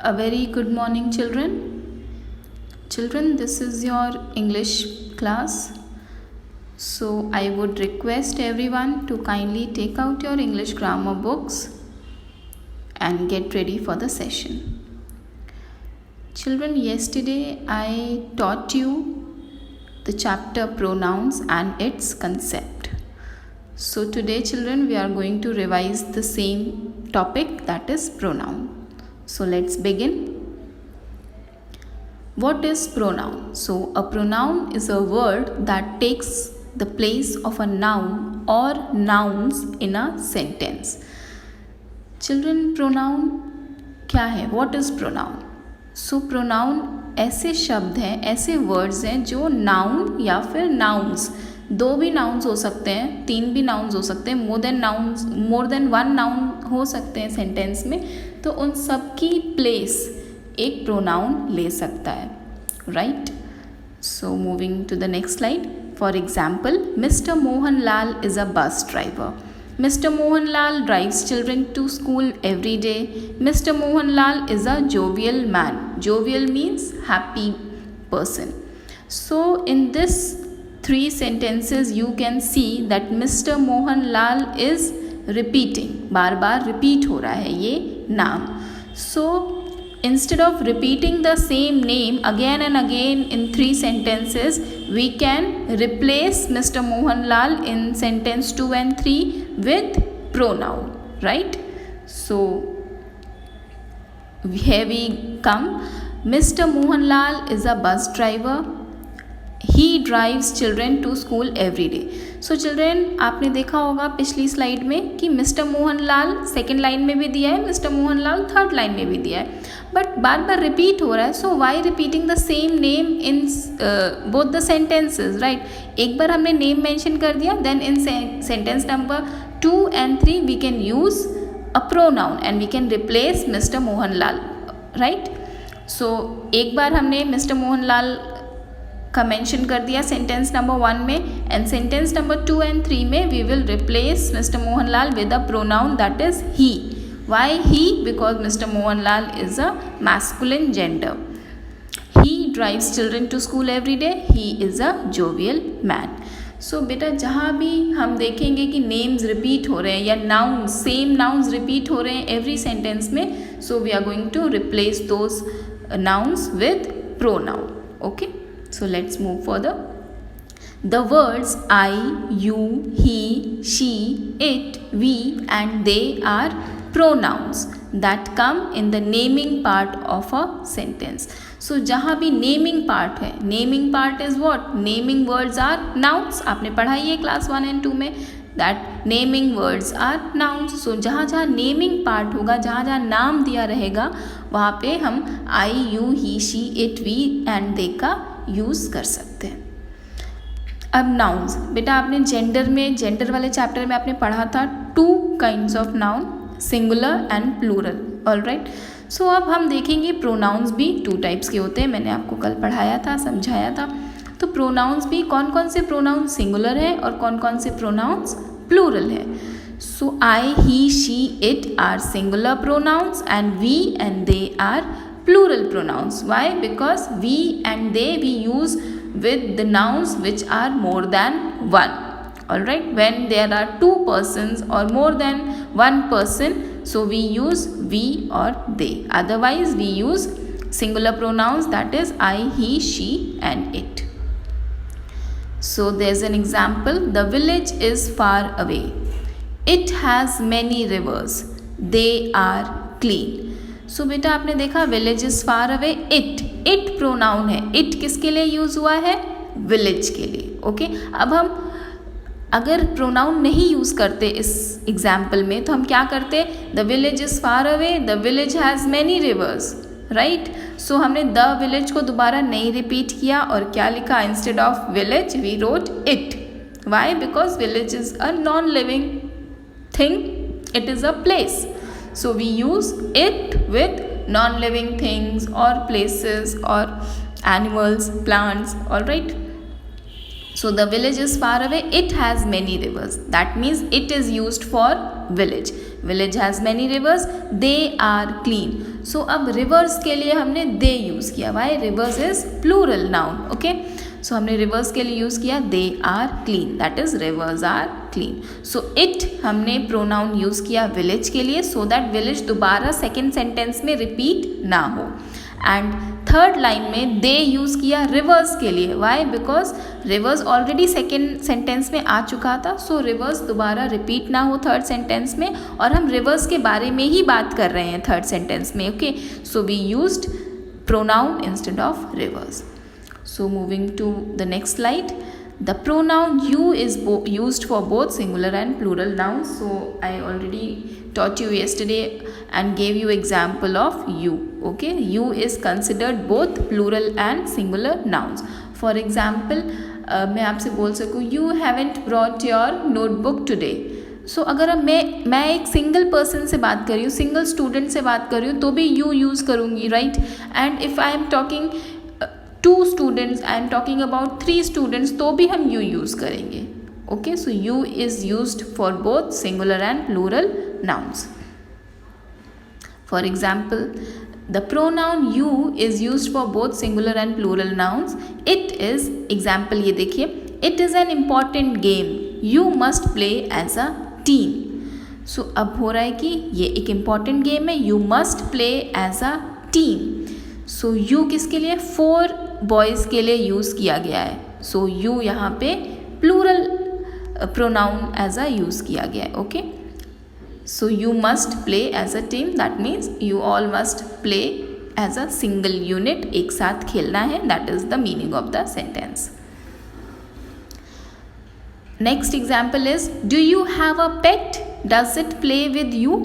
A very good morning, children. Children, this is your English class. So, I would request everyone to kindly take out your English grammar books and get ready for the session. Children, yesterday I taught you the chapter pronouns and its concept. So, today, children, we are going to revise the same topic, that is pronoun. So let's begin. What is pronoun? So a pronoun is a word that takes the place of a noun or nouns in a sentence. Children, pronoun क्या है? What is pronoun? So pronoun ऐसे शब्द हैं, ऐसे words हैं जो noun या फिर नाउन्स, दो भी नाउन्स हो सकते हैं, तीन भी नाउन्स हो सकते हैं, मोर देन वन नाउन हो सकते हैं सेंटेंस में, तो उन सब की प्लेस एक प्रोनाउन ले सकता है, right? So moving to the next slide. For example, mister Mohan Lal is a bus driver. Mr. Mohanlal drives children to school every day. Mr. Mohanlal is a jovial man. Jovial means happy person. So in this three sentences you can see that Mr. Mohanlal is repeating. Bar bar repeat हो रहा है ये नाम. So instead of repeating the same name again and again in three sentences, we can replace Mr. Mohanlal in sentence 2 and 3 with pronoun, right? So here we come. Mr. Mohanlal is a bus driver. He drives children to school every day. So children, आपने देखा होगा पिछली slide में कि mister Mohanlal second line में भी दिया है, मिस्टर मोहनलाल थर्ड लाइन में भी दिया है, बट बार बार रिपीट हो रहा है. So why repeating the same name in both the sentences, right? एक बार हमने नेम मेंशन कर दिया, then in sentence number 2 and 3 we can use a pronoun and we can replace Mr. Mohanlal, right? So एक बार हमने मिस्टर मोहनलाल का mention कर दिया सेंटेंस नंबर 1 में, एंड सेंटेंस नंबर 2 and 3 में we will replace mister Mohanlal with a pronoun that is he. Why he? Because mister Mohanlal is a masculine gender. He drives children to school every day. He is a jovial man. So बेटा, जहाँ भी हम देखेंगे कि names repeat हो रहे हैं या नाउन्स, सेम नाउन्स रिपीट हो रहे हैं एवरी सेंटेंस में, so we are going to replace those nouns with pronoun. Okay, so let's move further. The words I, you, he, she, it, we and they are pronouns that come in the naming part of a sentence. So जहाँ भी naming part है, naming part is what? Naming words are nouns. आपने पढ़ाई है class 1 and 2 में, that naming words are nouns. So जहाँ जहाँ naming part होगा, जहाँ जहाँ नाम दिया रहेगा, वहाँ पे हम I, you, he, she, it, we and they का यूज़ कर सकते हैं. अब नाउन्स, बेटा आपने जेंडर वाले चैप्टर में आपने पढ़ा था 2 kinds of noun, singular and plural. Alright, so अब हम देखेंगे प्रोनाउंस भी 2 टाइप्स के होते हैं. मैंने आपको कल पढ़ाया था, समझाया था. तो प्रोनाउंस भी कौन कौन से प्रोनाउंस सिंगुलर हैं और कौन कौन से प्रोनाउंस प्लूरल हैं. So I, he, she, it are singular pronouns and we and they are plural pronouns. Why? Because we and they we use with the nouns which are more than one. Alright, when there are 2 persons or more than 1 person, so we use we or they. Otherwise we use singular pronouns, that is I, he, she and it. So there's an example. The village is far away. It has many rivers. They are clean. सो बेटा आपने देखा village is far away. It pronoun है. It किसके लिए use हुआ है? Village के लिए. ओके, अब हम अगर प्रोनाउन नहीं यूज़ करते इस एग्जाम्पल में, तो हम क्या करते? The village is far away, the village has many rivers, right? So हमने द विलेज को दोबारा नहीं रिपीट किया और क्या लिखा? Instead of village we wrote it. Why? Because village is a non living thing, it is a place. So we use it with non-living things or places or animals, plants. Alright. So the village is far away. It has many rivers. That means it is used for village. Village has many rivers, they are clean. So अब rivers के लिए हमने they use किया. Why? Rivers is plural noun. Okay. So हमने rivers के लिए use किया they are clean. That is rivers are clean. So it हमने pronoun use किया village के लिए so that village दोबारा second sentence में repeat ना हो. एंड थर्ड लाइन में दे यूज़ किया रिवर्स के लिए. Why? Because rivers already second sentence में आ चुका था. सो रिवर्स दोबारा रिपीट ना हो थर्ड सेंटेंस में, और हम रिवर्स के बारे में ही बात कर रहे हैं थर्ड सेंटेंस में. Okay, so we used pronoun instead of rivers. So moving to the next slide. The pronoun you is used for both singular and plural nouns. So I already taught you yesterday and gave you example of you. Okay, you is considered both plural and singular nouns. For example, मैं आपसे बोल सकूँ you haven't brought your notebook today. सो अगर मैं एक single person से बात कर रही हूँ, सिंगल स्टूडेंट से बात कर रही हूँ, तो भी यू यूज़ करूँगी, right. And if I am talking 2 students, I am talking about 3 students, तो भी हम you use करेंगे. Okay, so you is used for both singular and plural nouns. For example, the pronoun you is used for both singular and plural nouns. It is, example ये देखिए, it is an important game. You must play as a team. So अब हो रहा है कि ये एक important game है, you must play as a team. So you किसके लिए? 4 बॉयज़ के लिए यूज़ किया गया है. सो यू यहाँ पे plural pronoun as a use किया गया है. Okay, so you must play as a team, that means you all must play as a single unit. एक साथ खेलना है, that is the meaning of the sentence. Next example is do you have a pet, does it play with you.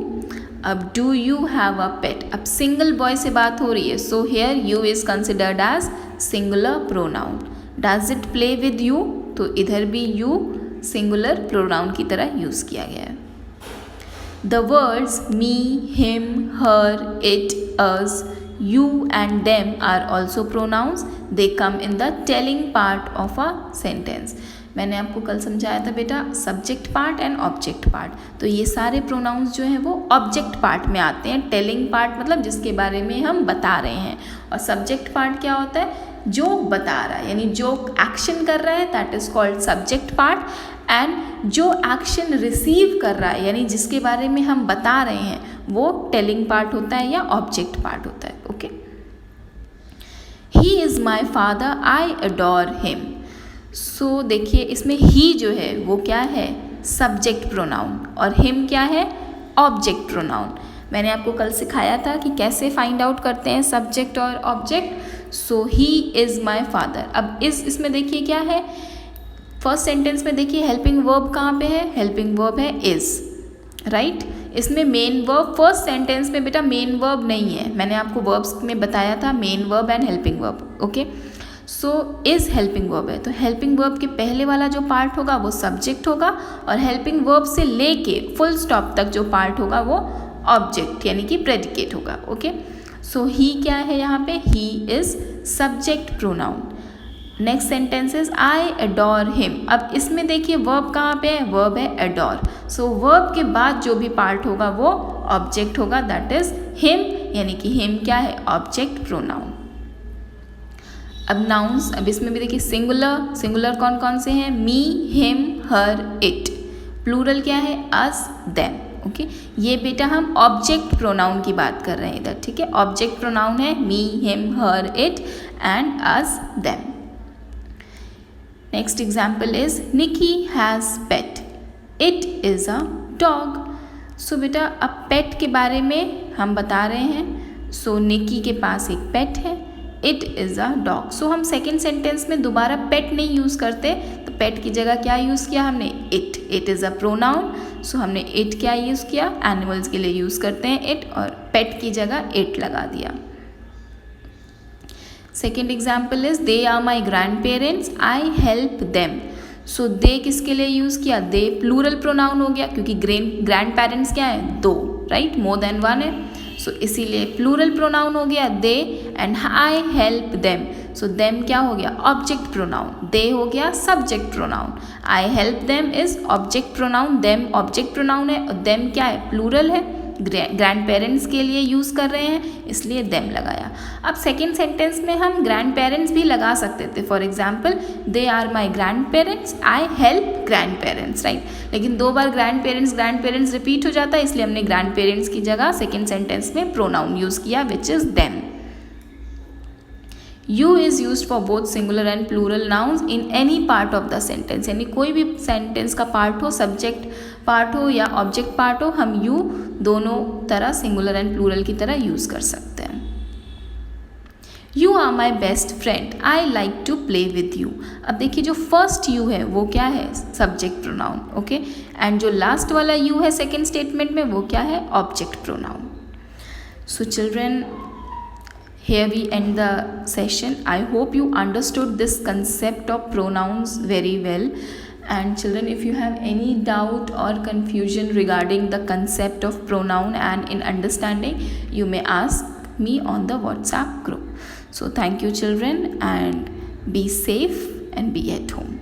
अब do you have a pet, अब single boy से बात हो रही है. So hair you is considered as singular pronoun. Does it play with you, तो इधर भी यू सिंगुलर प्रोनाउन की तरह यूज़ किया गया है. The words me, him, her, it, us, you and them are also pronouns. They come in the telling part of a sentence. मैंने आपको कल समझाया था बेटा subject part and object part. तो ये सारे प्रोनाउंस जो हैं वो ऑब्जेक्ट पार्ट में आते हैं. टेलिंग पार्ट मतलब जिसके बारे में हम बता रहे हैं, और सब्जेक्ट पार्ट क्या होता है? जो बता रहा है, यानी जो एक्शन कर रहा है, that is called subject part. And जो एक्शन रिसीव कर रहा है, यानी जिसके बारे में हम बता रहे हैं, वो टेलिंग पार्ट होता है या ऑब्जेक्ट पार्ट होता है. Okay, he is my father, I adore him. So देखिए इसमें ही जो है वो क्या है? सब्जेक्ट प्रोनाउन, और हिम क्या है? Object pronoun. मैंने आपको कल सिखाया था कि कैसे फाइंड आउट करते हैं सब्जेक्ट और object. So he is my father. अब इसमें देखिए क्या है, फर्स्ट सेंटेंस में देखिए हेल्पिंग वर्ब कहाँ पे है? हेल्पिंग वर्ब है इज़, राइट. इसमें मेन वर्ब फर्स्ट सेंटेंस में बेटा मेन वर्ब नहीं है. मैंने आपको वर्ब्स में बताया था main verb and helping verb. Okay, so is helping verb है, तो हेल्पिंग वर्ब के पहले वाला जो पार्ट होगा वो सब्जेक्ट होगा, और हेल्पिंग वर्ब से लेके फुल स्टॉप तक जो पार्ट होगा वो ऑब्जेक्ट यानी कि प्रेडिकेट होगा. ओके, सो ही क्या है यहाँ पे? He is subject pronoun. Next sentence is I adore him. अब इसमें देखिए वर्ब कहाँ पे है? वर्ब है अडोर. सो वर्ब के बाद जो भी पार्ट होगा वो ऑब्जेक्ट होगा, दैट इज हिम, यानी कि हिम क्या है? Object pronoun. अब नाउन्स, अब इसमें भी देखिए सिंगुलर, सिंगुलर कौन कौन से हैं? मी, हिम, हर, इट. प्लूरल क्या है? अस, देम. ओके, ये बेटा हम ऑब्जेक्ट प्रोनाउन की बात कर रहे हैं इधर. ठीक है, ऑब्जेक्ट प्रोनाउन है me, him, her, it and us, them. Next example is Nikki has pet, it is a dog. So बेटा अब पेट के बारे में हम बता रहे हैं. सो निकी के पास एक पेट है, इट इज़ अ डॉग. सो हम सेकेंड सेंटेंस में दोबारा पेट नहीं यूज़ करते, तो पेट की जगह क्या यूज़ किया हमने? It. It is a pronoun. So हमने इट क्या यूज़ किया? एनिमल्स के लिए यूज़ करते हैं इट, और पेट की जगह इट लगा दिया. Second example is they are my grand parents, I help them. So they किसके लिए यूज़ किया? दे प्लूरल प्रोनाउन हो गया, क्योंकि ग्रैंड पेरेंट्स क्या है? 2, राइट, मोर देन 1 है. सो इसीलिए प्लूरल प्रोनाउन हो गया they, and I help them. So them क्या हो गया ऑब्जेक्ट प्रोनाउन, दे हो गया subject pronoun, I help them is object pronoun, them object pronoun है और देम क्या है प्लूरल है, ग्रैंड पेरेंट्स के लिए यूज़ कर रहे हैं इसलिए देम लगाया। अब सेकेंड सेंटेंस में हम ग्रैंड पेरेंट्स भी लगा सकते थे, for example they are my grand parents, I help grand parents, right. लेकिन 2 बार ग्रैंड पेरेंट्स रिपीट हो जाता है इसलिए हमने ग्रैंड पेरेंट्स की जगह सेकेंड सेंटेंस में प्रोनाउन यूज़ किया which is them. You is used for both singular and plural nouns in any part of the sentence, यानी कोई भी सेंटेंस का पार्ट हो, सब्जेक्ट पार्ट हो या ऑब्जेक्ट पार्ट हो, हम यू दोनों तरह सिंगुलर एंड प्लूरल की तरह यूज़ कर सकते हैं। You are my best friend, I like to play with you. अब देखिए जो फर्स्ट यू है वो क्या है सब्जेक्ट प्रोनाउन, ओके, एंड जो लास्ट वाला यू है सेकेंड स्टेटमेंट में वो क्या है object pronoun. So children, here we end the session. I hope you understood this concept of pronouns very well. And children, if you have any doubt or confusion regarding the concept of pronoun and in understanding, you may ask me on the WhatsApp group. So thank you children, and be safe and be at home.